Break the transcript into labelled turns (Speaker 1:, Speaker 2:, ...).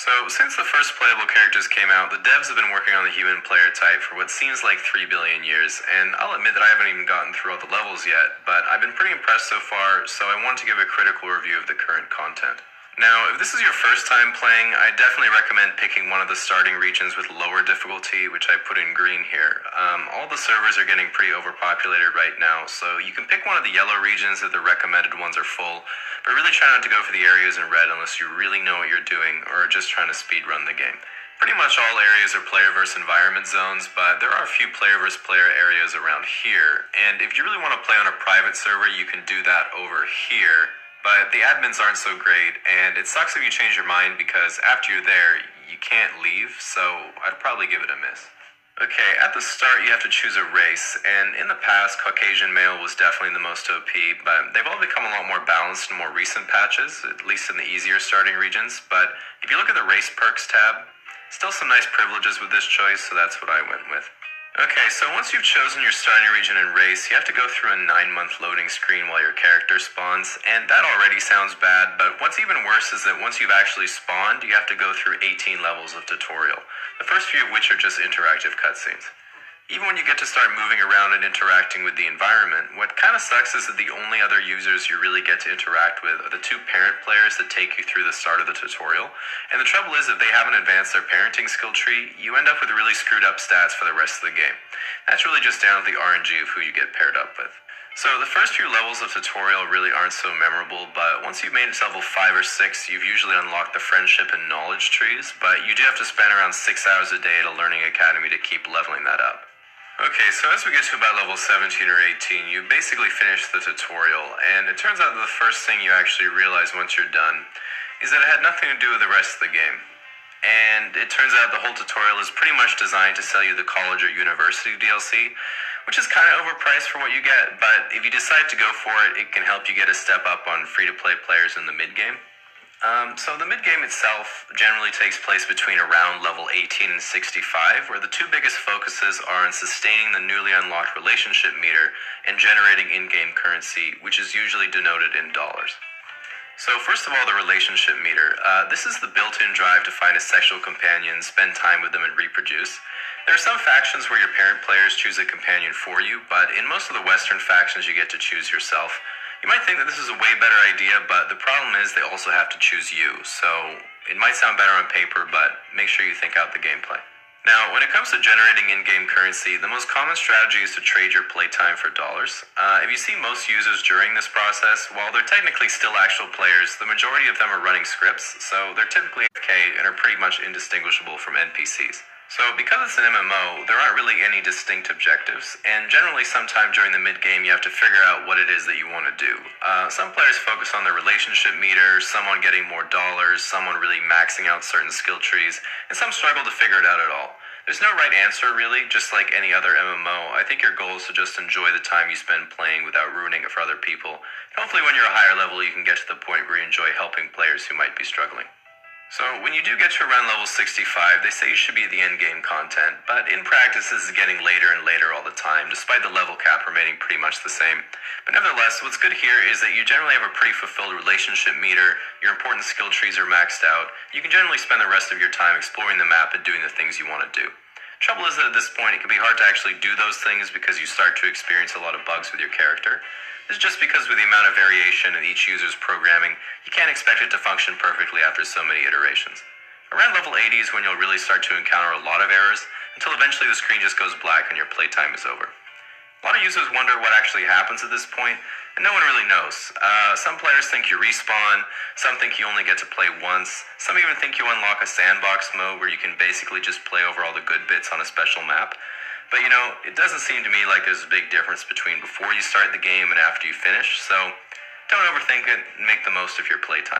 Speaker 1: So, since the first playable characters came out, the devs have been working on the human player type for what seems like 3 billion years, and I'll admit that I haven't even gotten through all the levels yet, but I've been pretty impressed so far, so I want to give a critical review of the current content. Now, if this is your first time playing, I definitely recommend picking one of the starting regions with lower difficulty, which I put in green here. All the servers are getting pretty overpopulated right now, so you can pick one of the yellow regions if the recommended ones are full, but really try not to go for the areas in red unless you really know what you're doing or are just trying to speedrun the game. Pretty much all areas are player versus environment zones, but there are a few player versus player areas around here, and if you really want to play on a private server, you can do that over here. But the admins aren't so great, and it sucks if you change your mind because after you're there, you can't leave, so I'd probably give it a miss. Okay, at the start you have to choose a race, and in the past, Caucasian male was definitely the most OP, but they've all become a lot more balanced in more recent patches, at least in the easier starting regions. But if you look at the race perks tab, still some nice privileges with this choice, so that's what I went with. Okay, so once you've chosen your starting region and race, you have to go through a 9-month loading screen while your character spawns, and that already sounds bad, but what's even worse is that once you've actually spawned, you have to go through 18 levels of tutorial, the first few of which are just interactive cutscenes. Even when you get to start moving around and interacting with the environment, what kind of sucks is that the only other users you really get to interact with are the two parent players that take you through the start of the tutorial. And the trouble is, if they haven't advanced their parenting skill tree, you end up with really screwed up stats for the rest of the game. That's really just down to the RNG of who you get paired up with. So the first few levels of tutorial really aren't so memorable, but once you've made it to level 5 or 6, you've usually unlocked the friendship and knowledge trees, but you do have to spend around 6 hours a day at a learning academy to keep leveling that up. Okay, so as we get to about level 17 or 18, you basically finish the tutorial, and it turns out that the first thing you actually realize once you're done is that it had nothing to do with the rest of the game. And it turns out the whole tutorial is pretty much designed to sell you the college or university DLC, which is kind of overpriced for what you get, but if you decide to go for it, it can help you get a step up on free-to-play players in the mid-game. So the mid-game itself generally takes place between around level 18 and 65, where the two biggest focuses are on sustaining the newly unlocked relationship meter and generating in-game currency, which is usually denoted in dollars. So first of all, the relationship meter. This is the built-in drive to find a sexual companion, spend time with them, and reproduce. There are some factions where your parent players choose a companion for you, but in most of the Western factions you get to choose yourself. You might think that this is a way better idea, but the problem is they also have to choose you, so it might sound better on paper, but make sure you think out the gameplay. Now, when it comes to generating in-game currency, the most common strategy is to trade your playtime for dollars. If you see most users during this process, while they're technically still actual players, the majority of them are running scripts, so they're typically AFK and are pretty much indistinguishable from NPCs. So because it's an MMO, there aren't really any distinct objectives, and generally sometime during the mid-game you have to figure out what it is that you want to do. Some players focus on the relationship meter, some on getting more dollars, some on really maxing out certain skill trees, and some struggle to figure it out at all. There's no right answer really, just like any other MMO. I think your goal is to just enjoy the time you spend playing without ruining it for other people. And hopefully when you're a higher level you can get to the point where you enjoy helping players who might be struggling. So when you do get to around level 65, they say you should be at the end game content, but in practice this is getting later and later all the time, despite the level cap remaining pretty much the same. But nevertheless, what's good here is that you generally have a pretty fulfilled relationship meter, your important skill trees are maxed out, you can generally spend the rest of your time exploring the map and doing the things you want to do. Trouble is that at this point it can be hard to actually do those things because you start to experience a lot of bugs with your character. This is just because with the amount of variation in each user's programming, you can't expect it to function perfectly after so many iterations. Around level 80 is when you'll really start to encounter a lot of errors, until eventually the screen just goes black and your playtime is over. A lot of users wonder what actually happens at this point, and no one really knows. Some players think you respawn, some think you only get to play once, some even think you unlock a sandbox mode where you can basically just play over all the good bits on a special map. But it doesn't seem to me like there's a big difference between before you start the game and after you finish, so don't overthink it and make the most of your playtime.